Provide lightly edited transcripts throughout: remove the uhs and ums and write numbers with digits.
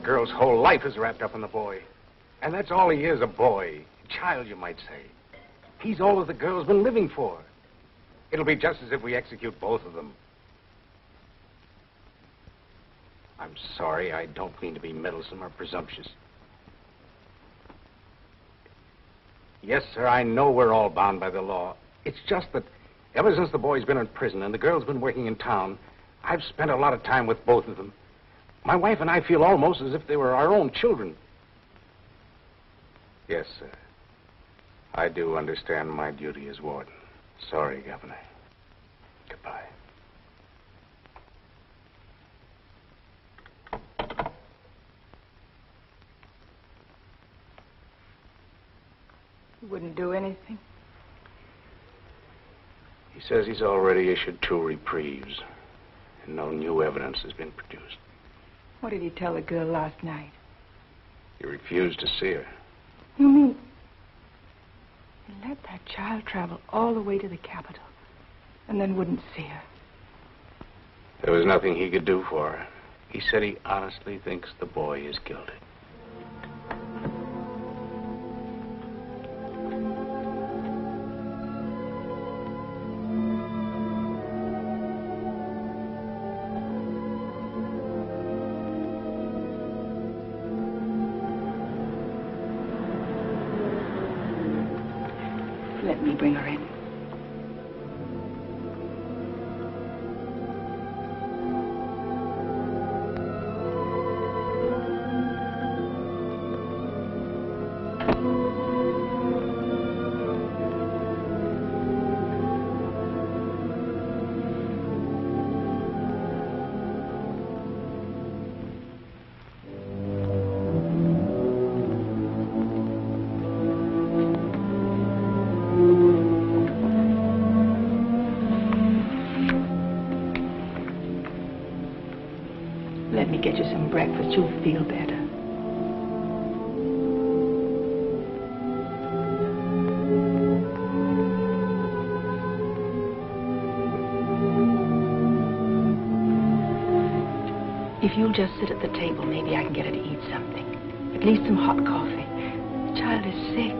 That girl's whole life is wrapped up in the boy. And that's all he is, a boy. A child, you might say. He's all that the girl's been living for. It'll be just as if we execute both of them. I'm sorry, I don't mean to be meddlesome or presumptuous. Yes, sir, I know we're all bound by the law. It's just that ever since the boy's been in prison and the girl's been working in town, I've spent a lot of time with both of them. My wife and I feel almost as if they were our own children. Yes, sir. I do understand my duty as warden. Sorry, Governor. Goodbye. You wouldn't do anything? He says he's already issued 2 reprieves, and no new evidence has been produced. What did he tell the girl last night? He refused to see her. You mean he let that child travel all the way to the capital and then wouldn't see her? There was nothing he could do for her. He said he honestly thinks the boy is guilty. Let me bring her in. Let me get you some breakfast. You'll feel better. If you'll just sit at the table, maybe I can get her to eat something. At least some hot coffee. The child is sick.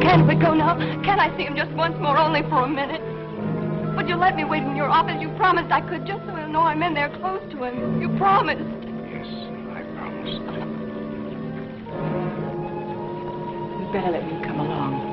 Can't we go now? Can I see him just once more, only for a minute? Would you let me wait in your office? You promised I could, just so he'll know I'm in there close to him. You promised. Yes, I promised. You'd better let me come along.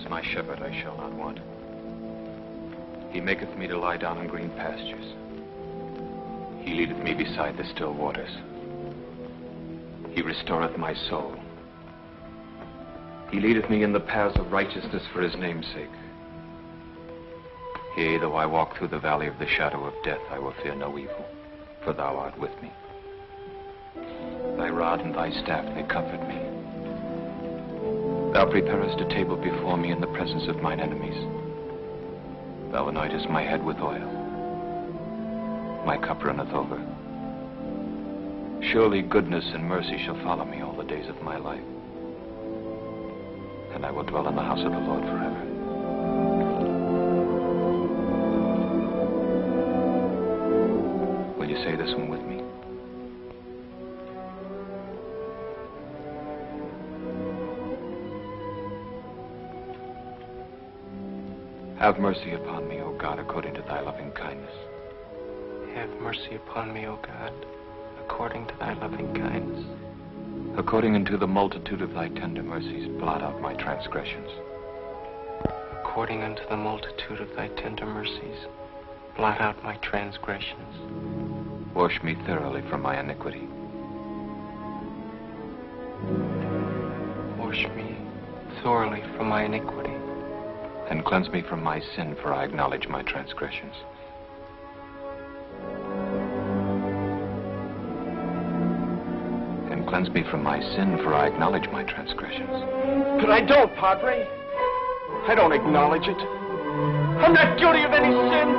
My shepherd, I shall not want. He maketh me to lie down in green pastures. He leadeth me beside the still waters. He restoreth my soul. He leadeth me in the paths of righteousness for his name's sake. Yea, though I walk through the valley of the shadow of death, I will fear no evil, for thou art with me. Thy rod and thy staff, they comfort me. Thou preparest a table before me in the presence of mine enemies. Thou anointest my head with oil. My cup runneth over. Surely goodness and mercy shall follow me all the days of my life. And I will dwell in the house of the Lord forever. Will you say this one with me? Have mercy upon me, O God, according to thy loving kindness. Have mercy upon me, O God, according to thy loving kindness. According unto the multitude of thy tender mercies, blot out my transgressions. According unto the multitude of thy tender mercies, Blot out my transgressions. Wash me thoroughly from my iniquity. Wash me thoroughly from my iniquity. And cleanse me from my sin, for I acknowledge my transgressions. And cleanse me from my sin, for I acknowledge my transgressions. But I don't, Padre. I don't acknowledge it. I'm not guilty of any sin.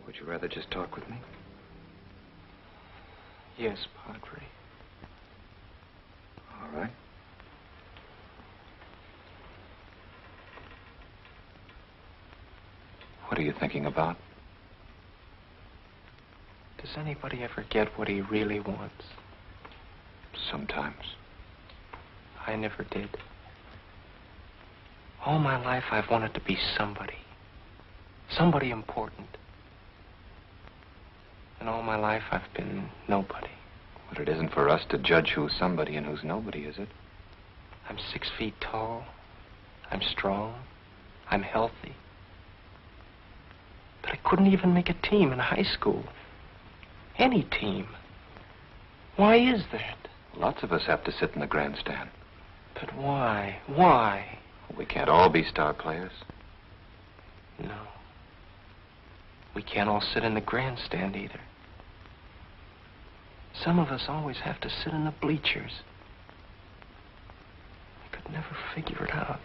Would you rather just talk with me? Yes, Padre. All right. What are you thinking about? Does anybody ever get what he really wants? Sometimes. I never did. All my life I've wanted to be somebody. Somebody important. And all my life I've been nobody. But it isn't for us to judge who's somebody and who's nobody, is it? I'm 6 feet tall. I'm strong. I'm healthy. But I couldn't even make a team in high school. Any team. Why is that? Lots of us have to sit in the grandstand. But why? Why? We can't all be star players. No. We can't all sit in the grandstand either. Some of us always have to sit in the bleachers. I could never figure it out.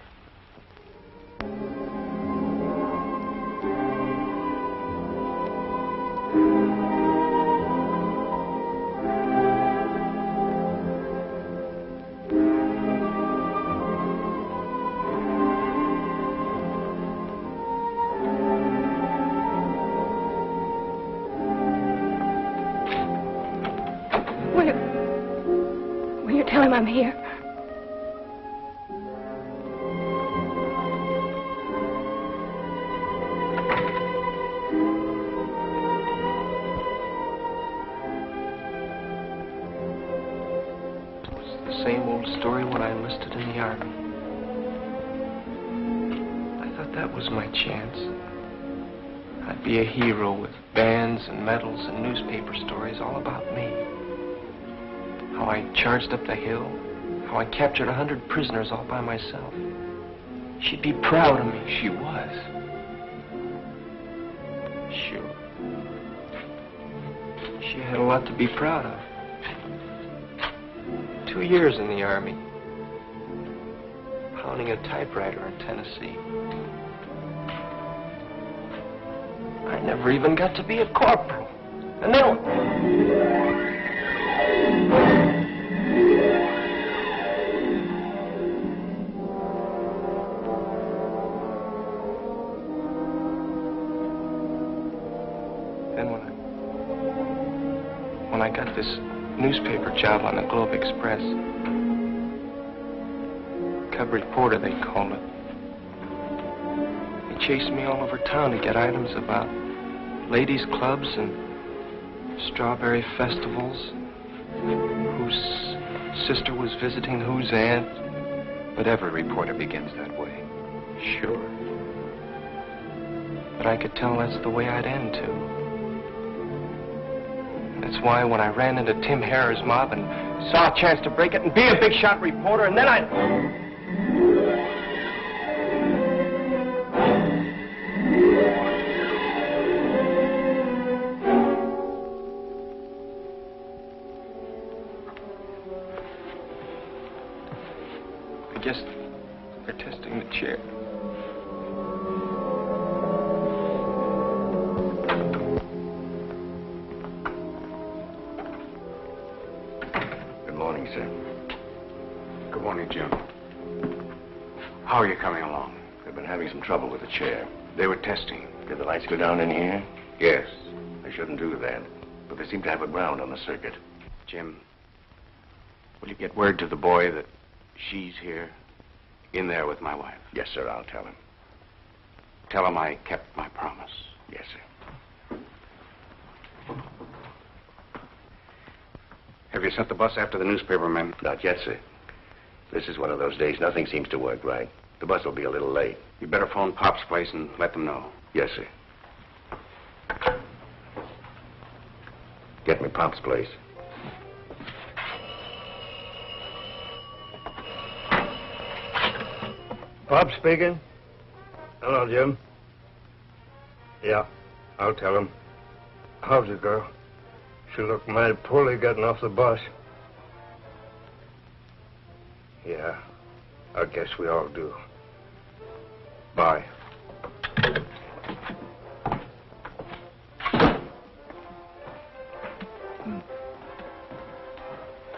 Will you tell him I'm here? It's the same old story when I enlisted in the Army. I thought that was my chance. I'd be a hero with bands and medals and newspaper stories all about me. How I charged up the hill. How I captured 100 prisoners all by myself. She'd be proud of me. She was. Sure. She had a lot to be proud of. 2 years in the Army. Pounding a typewriter in Tennessee. I never even got to be a corporal. And then... When I got this newspaper job on the Globe Express, cub reporter, they called it. They chased me all over town to get items about ladies' clubs and strawberry festivals, whose sister was visiting whose aunt. But every reporter begins that way. Sure. But I could tell that's the way I'd end, too. That's why when I ran into Tim Harrer's mob and saw a chance to break it and be a big shot reporter, and then I guess they're testing the chair. Good morning, Jim. How are you coming along? They've been having some trouble with the chair. They were testing. Did the lights go down in here? Yes. They shouldn't do that. But they seem to have it ground on the circuit. Jim, will you get word to the boy that she's here? In there with my wife. Yes, sir, I'll tell him. Tell him I kept my promise. Yes, sir. Have you sent the bus after the newspaper men? Not yet, sir. This is one of those days nothing seems to work right. The bus will be a little late. You better phone Pop's place and let them know. Yes, sir. Get me Pop's place. Pop speaking. Hello, Jim. Yeah, I'll tell him. How's the girl? She looked mighty poorly getting off the bus. Yeah, I guess we all do. Bye.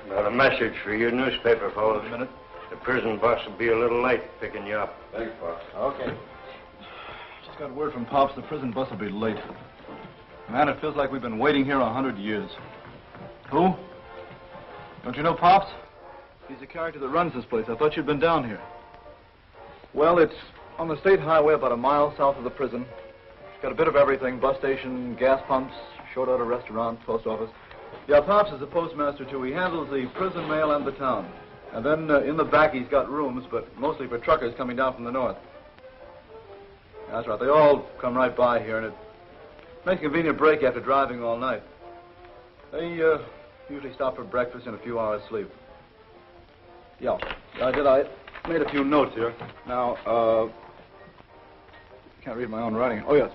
Got a message for your newspaper, fellas. A minute. The prison bus will be a little late picking you up. Thanks, Pops. Okay. Just got word from Pops the prison bus will be late. Man, it feels like we've been waiting here 100 years. Who? Don't you know Pops? He's the character that runs this place. I thought you'd been down here. Well, it's on the state highway about a mile south of the prison. It's got a bit of everything. Bus station, gas pumps, short order restaurant, post office. Yeah, Pops is the postmaster, too. He handles the prison mail and the town. And then in the back, he's got rooms, but mostly for truckers coming down from the north. That's right. They all come right by here, and it makes a convenient break after driving all night. They usually stop for breakfast and a few hours sleep. Yeah, I made a few notes here. Now, can't read my own writing. Oh, yes.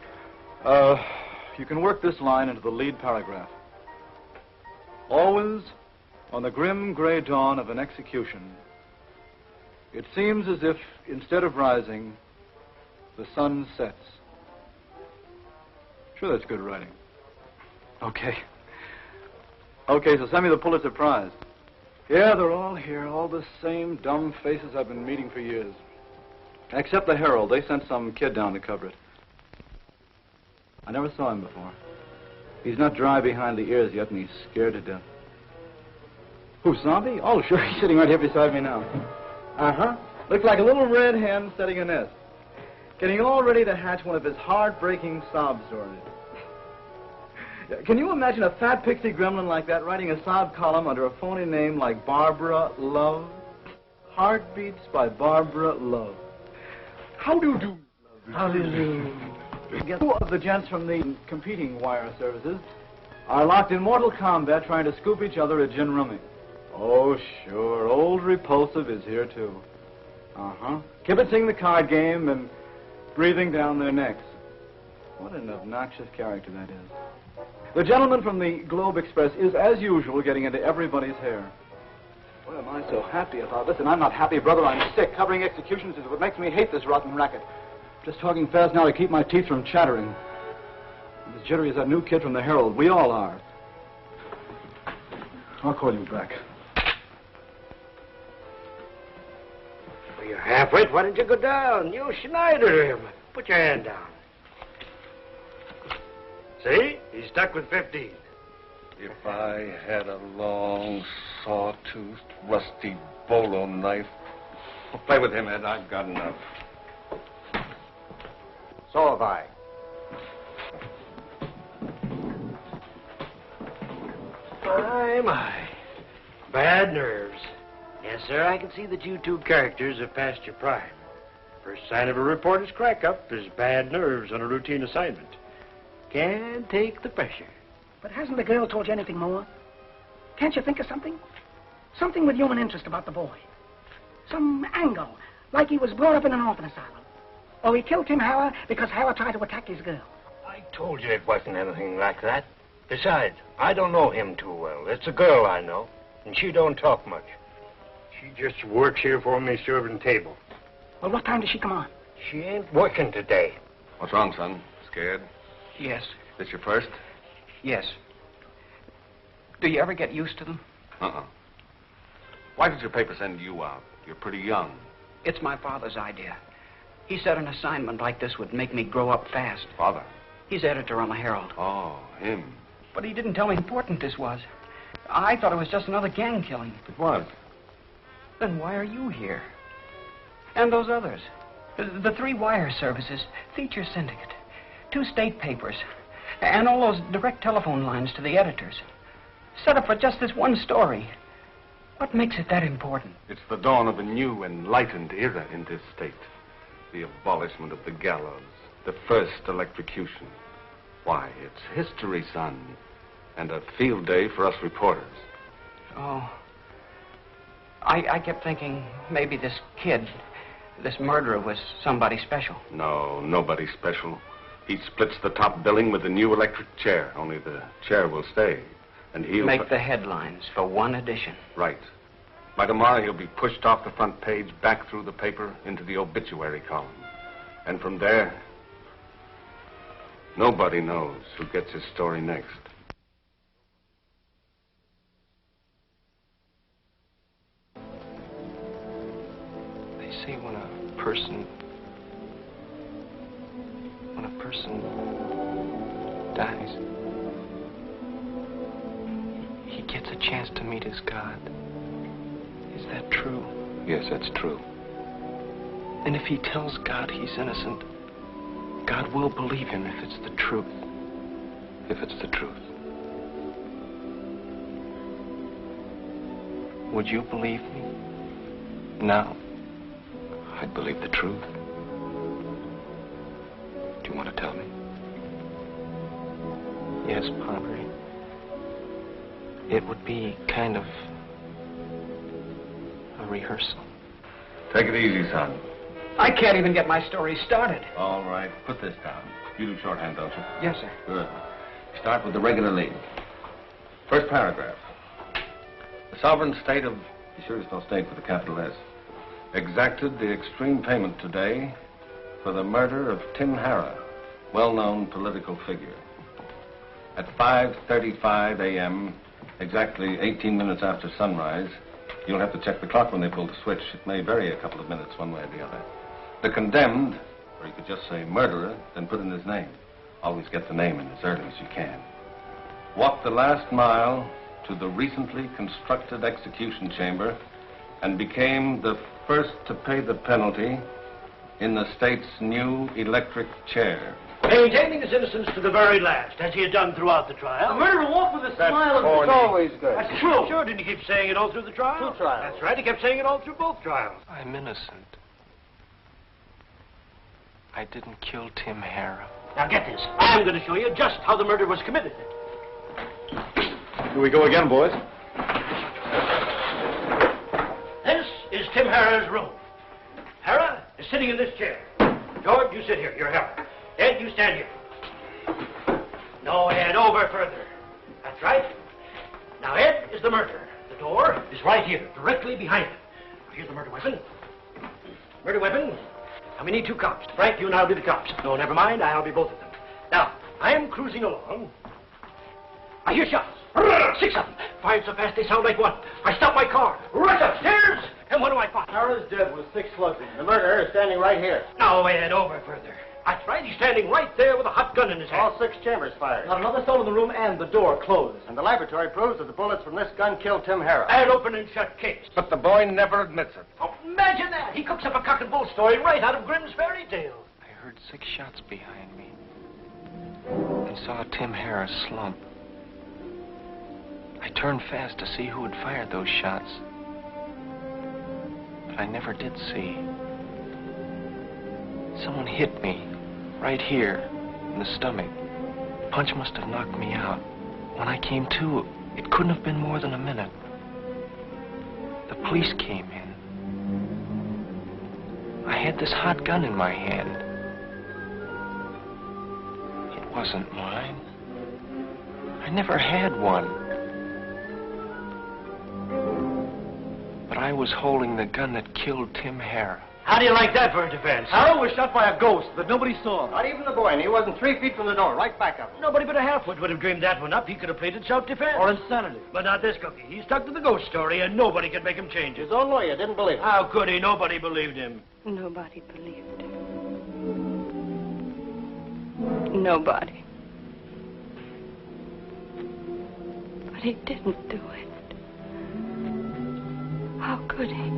You can work this line into the lead paragraph. Always, on the grim gray dawn of an execution, it seems as if, instead of rising, the sun sets. Sure, that's good writing. Okay. Okay, so send me the Pulitzer Prize. Yeah, they're all here, all the same dumb faces I've been meeting for years. Except the Herald. They sent some kid down to cover it. I never saw him before. He's not dry behind the ears yet, and he's scared to death. Who, Zombie? Oh, sure, he's sitting right here beside me now. Uh-huh. Looks like a little red hen setting a nest. Getting all ready to hatch one of his heart-breaking sob stories. Can you imagine a fat pixie gremlin like that writing a sob column under a phony name like Barbara Love? Heartbeats by Barbara Love. How do you do? How do you do? Two of the gents from the competing wire services are locked in mortal combat trying to scoop each other at gin rummy. Oh, sure. Old Repulsive is here, too. Uh-huh. Kibitzing the card game and breathing down their necks. What an obnoxious character that is. The gentleman from the Globe Express is, as usual, getting into everybody's hair. Why am I so happy about this? And I'm not happy, brother. I'm sick. Covering executions is what makes me hate this rotten racket. Just talking fast now to keep my teeth from chattering. I'm as jittery as that new kid from the Herald. We all are. I'll call you back. Well, you're half-wit. Why didn't you go down? You Schneider him. Put your hand down. See? He's stuck with 15. If I had a long, saw-toothed, rusty bolo knife. Play with him, Ed. I've got enough. So have I. My. Bad nerves. Yes, sir, I can see that you two characters have passed your prime. First sign of a reporter's crack-up is bad nerves on a routine assignment. Can't take the pressure. But hasn't the girl told you anything more? Can't you think of something? Something with human interest about the boy. Some angle, like he was brought up in an orphan asylum. Or he killed Tim Howard because Howard tried to attack his girl. I told you it wasn't anything like that. Besides, I don't know him too well. It's a girl I know, and she don't talk much. She just works here for me serving table. Well, what time does she come on? She ain't working today. What's wrong, son? Scared? Yes. This your first? Yes. Do you ever get used to them? Uh-uh. Why did your paper send you out? You're pretty young. It's my father's idea. He said an assignment like this would make me grow up fast. Father? He's editor on the Herald. Oh, him. But he didn't tell me how important this was. I thought it was just another gang killing. It was. Then why are you here? And those others. The 3 wire services, feature syndicate, 2 state papers, and all those direct telephone lines to the editors. Set up for just this one story. What makes it that important? It's the dawn of a new, enlightened era in this state. The abolishment of the gallows, the first electrocution. Why, it's history, son, and a field day for us reporters. Oh. I kept thinking maybe this kid, this murderer, was somebody special. No, nobody special. He splits the top billing with the new electric chair, only the chair will stay. And he'll... Make the headlines for one edition. Right. By tomorrow, he'll be pushed off the front page, back through the paper, into the obituary column. And from there, nobody knows who gets his story next. They say when a person dies, he gets a chance to meet his God. Is that true? Yes, that's true. And if he tells God he's innocent, God will believe him if it's the truth. If it's the truth. Would you believe me? Now? I'd believe the truth. Do you want to tell me? Yes, Padre. It would be kind of a rehearsal. Take it easy, son. I can't even get my story started. All right, put this down. You do shorthand, don't you? Yes, sir. Good. Start with the regular lead. First paragraph. The sovereign state of... Be sure there's no state with a capital S. Exacted the extreme payment today for the murder of Tim Harrah, well-known political figure. At 5:35 a.m., exactly 18 minutes after sunrise, you'll have to check the clock when they pull the switch. It may vary a couple of minutes one way or the other. The condemned, or you could just say murderer, then put in his name. Always get the name in as early as you can. Walked the last mile to the recently constructed execution chamber and became the first to pay the penalty in the state's new electric chair. Maintaining his innocence to the very last, as he had done throughout the trial. The murderer walked with a smile of... corny. It's always good. That's true. Sure, didn't he keep saying it all through the trial? 2 trials. That's right, he kept saying it all through both trials. I'm innocent. I didn't kill Tim Harrah. Now get this. I'm going to show you just how the murder was committed. Here we go again, boys. This is Tim Harrah's room. Harrah is sitting in this chair. George, you sit here. You're Harrah. Ed, you stand here. No, Ed, over further. That's right. Now, Ed is the murderer. The door is right here, directly behind him. Now, here's the murder weapon. Murder weapon. Now, we need 2 cops. Frank, you and I'll be the cops. No, never mind. I'll be both of them. Now, I am cruising along. I hear shots. 6 of them. Fired so fast they sound like one. I stop my car. Rush upstairs. And what do I find? Harrah's dead with 6 slugs in him. The murderer is standing right here. No, Ed, over further. That's right. He's standing right there with a hot gun in his hand. All 6 chambers fired. Not another soul in the room, and the door closed. And the laboratory proves that the bullets from this gun killed Tim Harrah. An open and shut case. But the boy never admits it. Oh, imagine that. He cooks up a cock and bull story right out of Grimm's fairy tales. I heard 6 shots behind me and saw Tim Harrah slump. I turned fast to see who had fired those shots, but I never did see. Someone hit me right here in the stomach. The punch must have knocked me out. When I came to, it couldn't have been more than a minute. The police came in. I had this hot gun in my hand. It wasn't mine. I never had one. But I was holding the gun that killed Tim Harrah. How do you like that for a defense? Harrah was shot by a ghost that nobody saw. Not even the boy, and he wasn't 3 feet from the door, right back up. Nobody but a half-wit would have dreamed that one up. He could have pleaded self-defense. Or insanity. But not this cookie. He stuck to the ghost story, and nobody could make him change it. His own lawyer didn't believe it. How could he? Nobody believed him. Nobody believed him. Nobody. But he didn't do it. How could he?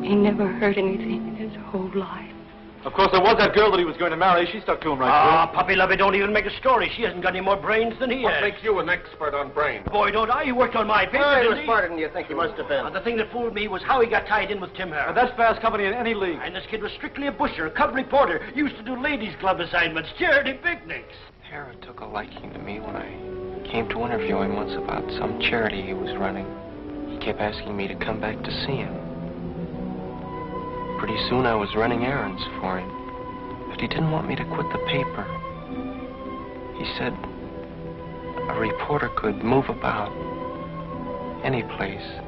He never heard anything in his whole life. Of course, there was that girl that he was going to marry. She stuck to him right through. Puppy Lovey, don't even make a story. She hasn't got any more brains than he What has. makes you an expert on brains? Boy, don't I. He worked on my paper, He didn't was he? smarter than you think he must have been. The thing that fooled me was how he got tied in with Tim Harris. That's fast company in any league. And this kid was strictly a busher, a cub reporter. Used to do ladies' club assignments, charity picnics. Parrot took a liking to me when I came to interview him once about some charity he was running. He kept asking me to come back to see him. Pretty soon I was running errands for him. But he didn't want me to quit the paper. He said a reporter could move about any place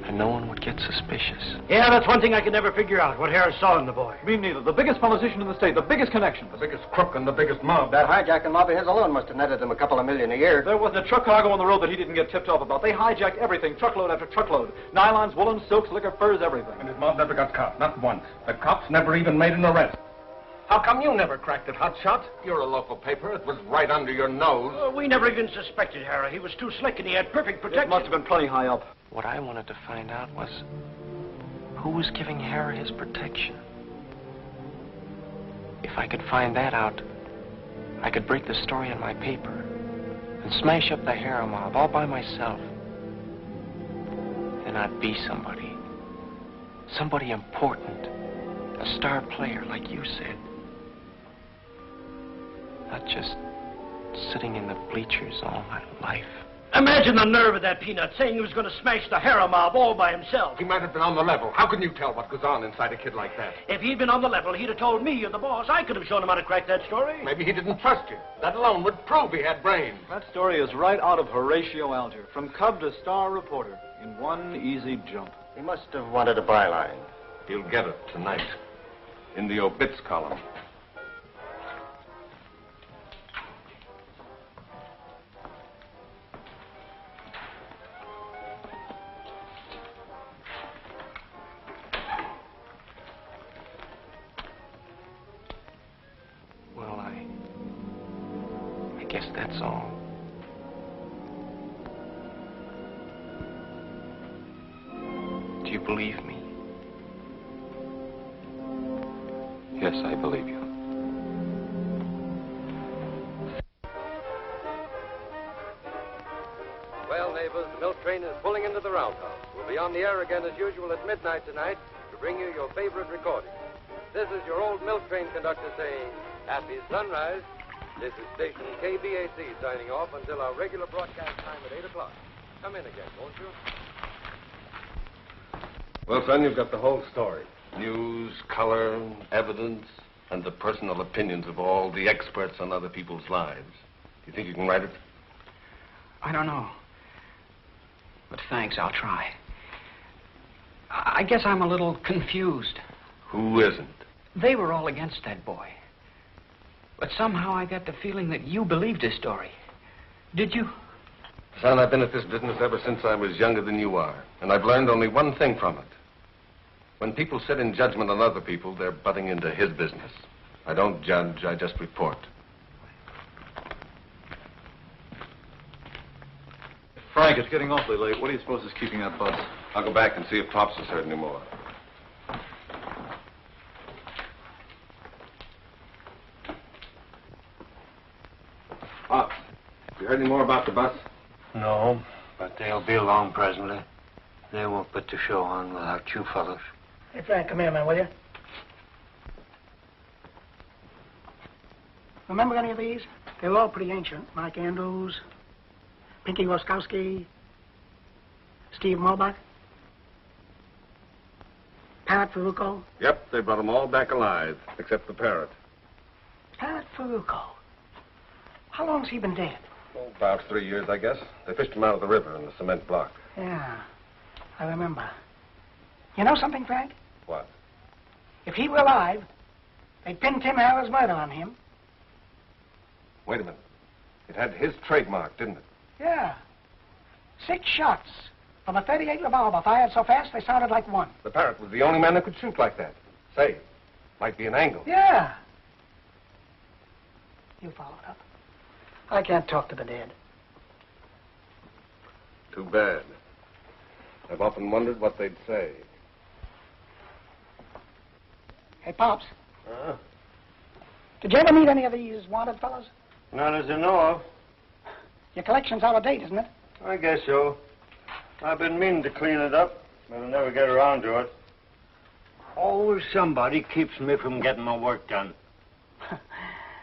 and no one would get suspicious. Yeah, that's one thing I could never figure out, what Harris saw in the boy. Me neither. The biggest politician in the state, the biggest connection. The biggest crook and the biggest mob. That hijacking lobby his alone must have netted him a couple of million a year. There wasn't a truck cargo on the road that he didn't get tipped off about. They hijacked everything, truckload after truckload. Nylons, woolens, silks, liquor, furs, everything. And his mob never got caught, not once. The cops never even made an arrest. How come you never cracked it, Hotshot? You're a local paper. It was right under your nose. We never even suspected Harris. He was too slick and he had perfect protection. It must have been plenty high up. What I wanted to find out was who was giving Harry his protection. If I could find that out, I could break the story in my paper and smash up the Harrow mob all by myself. Then I'd be somebody. Somebody important. A star player, like you said. Not just sitting in the bleachers all my life. Imagine the nerve of that peanut saying he was going to smash the Harrow mob all by himself. He might have been on the level. How can you tell what goes on inside a kid like that? If he'd been on the level, he'd have told me, you're the boss. I could have shown him how to crack that story. Maybe he didn't trust you. That alone would prove he had brains. That story is right out of Horatio Alger, from cub to star reporter, in one easy jump. He must have wanted a byline. He'll get it tonight, in the obits column. Well, I guess that's all. Do you believe me? Yes, I believe you. Well, neighbors, the milk train is pulling into the roundhouse. We'll be on the air again as usual at midnight tonight to bring you your favorite recordings. This is your old milk train conductor saying, happy sunrise. This is station KBAC signing off until our regular broadcast time at 8 o'clock. Come in again, won't you? Well, son, you've got the whole story. News, color, evidence, and the personal opinions of all the experts on other people's lives. Do you think you can write it? I don't know. But thanks, I'll try. I guess I'm a little confused. Who isn't? They were all against that boy. But somehow I got the feeling that you believed his story. Did you? Son, I've been at this business ever since I was younger than you are. And I've learned only one thing from it. When people sit in judgment on other people, they're butting into his business. I don't judge, I just report. Frank, it's getting awfully late. What do you suppose is keeping that bus? I'll go back and see if Pops has heard any more. Pops, you heard any more about the bus? No, but they'll be along presently. They won't put the show on without you fellows. Hey, Frank, come here, man, will you? Remember any of these? They were all pretty ancient. Mike Andrews, Pinky Woskowski, Steve Mulbach, Parrot Farucco. Yep, they brought them all back alive, except the Parrot. Parrot Farucco. How long's he been dead? Oh, about 3 years, I guess. They fished him out of the river in the cement block. Yeah, I remember. You know something, Frank? What? If he were alive, they'd pin Tim Harrow's murder on him. Wait a minute. It had his trademark, didn't it? Yeah. 6 shots from a .38 revolver fired so fast they sounded like one. The Parrot was the only man that could shoot like that. Say, might be an angle. Yeah. You followed up. I can't talk to the dead. Too bad. I've often wondered what they'd say. Hey, Pops. Huh? Did you ever meet any of these wanted fellows? None as I know of. Your collection's out of date, isn't it? I guess so. I've been meaning to clean it up, but I never get around to it. Always somebody keeps me from getting my work done.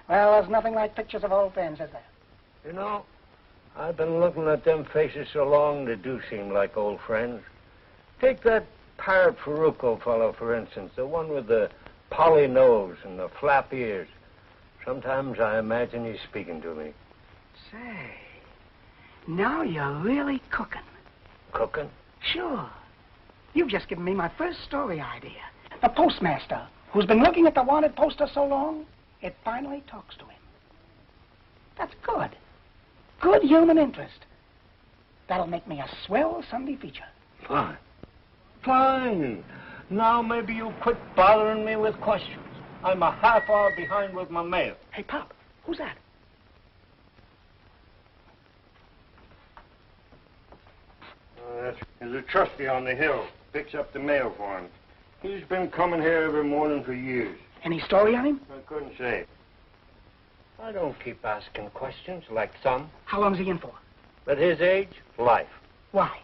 Well, there's nothing like pictures of old friends, is there? You know, I've been looking at them faces so long, they do seem like old friends. Take that Parrot Farucco fellow, for instance, the one with the poly nose and the flap ears. Sometimes I imagine he's speaking to me. Say, now you're really cooking. Cooking? Sure. You've just given me my first story idea. The postmaster, who's been looking at the wanted poster so long, it finally talks to him. That's good. Good human interest. That'll make me a swell Sunday feature. Fine. Fine. Now maybe you'll quit bothering me with questions. I'm a half hour behind with my mail. Hey, Pop, who's that? There's a trustee on the hill. Picks up the mail for him. He's been coming here every morning for years. Any story on him? I couldn't say. I don't keep asking questions like some. How long's he in for? At his age, life. Why?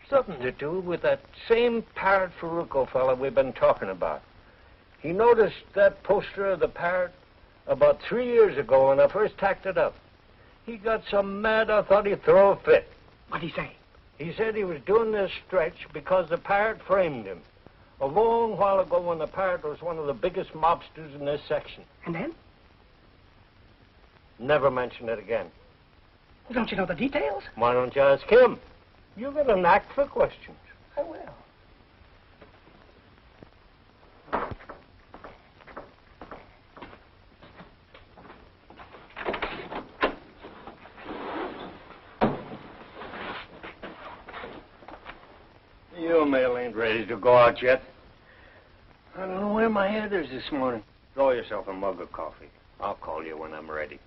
Something to do with that same Parrot Farucco fella we've been talking about. He noticed that poster of the Parrot about 3 years ago when I first tacked it up. He got so mad I thought he'd throw a fit. What'd he say? He said he was doing this stretch because the Parrot framed him. A long while ago when the Parrot was one of the biggest mobsters in this section. And then? Never mention it again. Well, don't you know the details? Why don't you ask him? You got a knack for questions. I will. Your mail ain't ready to go out yet. I don't know where my head is this morning. Draw yourself a mug of coffee. I'll call you when I'm ready.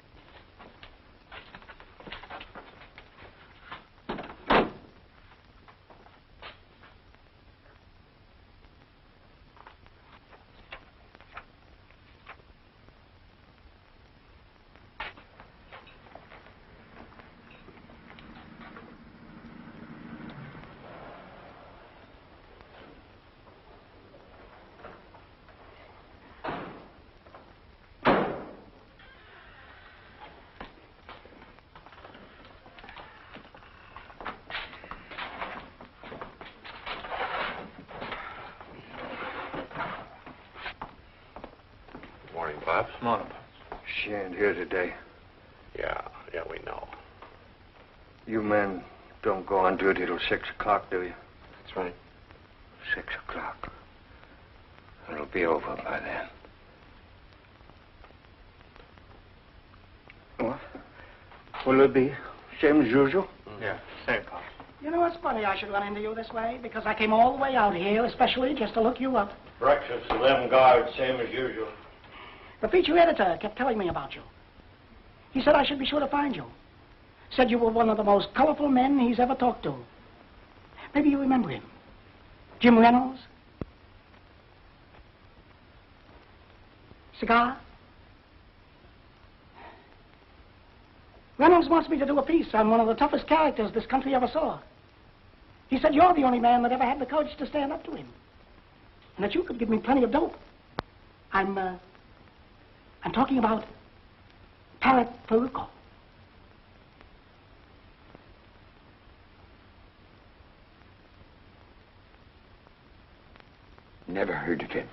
Morning, Bob. Morning. She ain't here today. Yeah, we know. You men don't go on duty till 6 o'clock, do you? That's right. 6 o'clock. It'll be over by then. What? Will it be same as usual? Yeah, same, Pop. You know, it's funny I should run into you this way, because I came all the way out here, especially just to look you up. Breakfast, 11 guards, same as usual. The feature editor kept telling me about you. He said I should be sure to find you. Said you were one of the most colorful men he's ever talked to. Maybe you remember him. Jim Reynolds? Cigar? Reynolds wants me to do a piece on one of the toughest characters this country ever saw. He said you're the only man that ever had the courage to stand up to him. And that you could give me plenty of dope. I'm talking about Parrot Farucco. Never heard of him.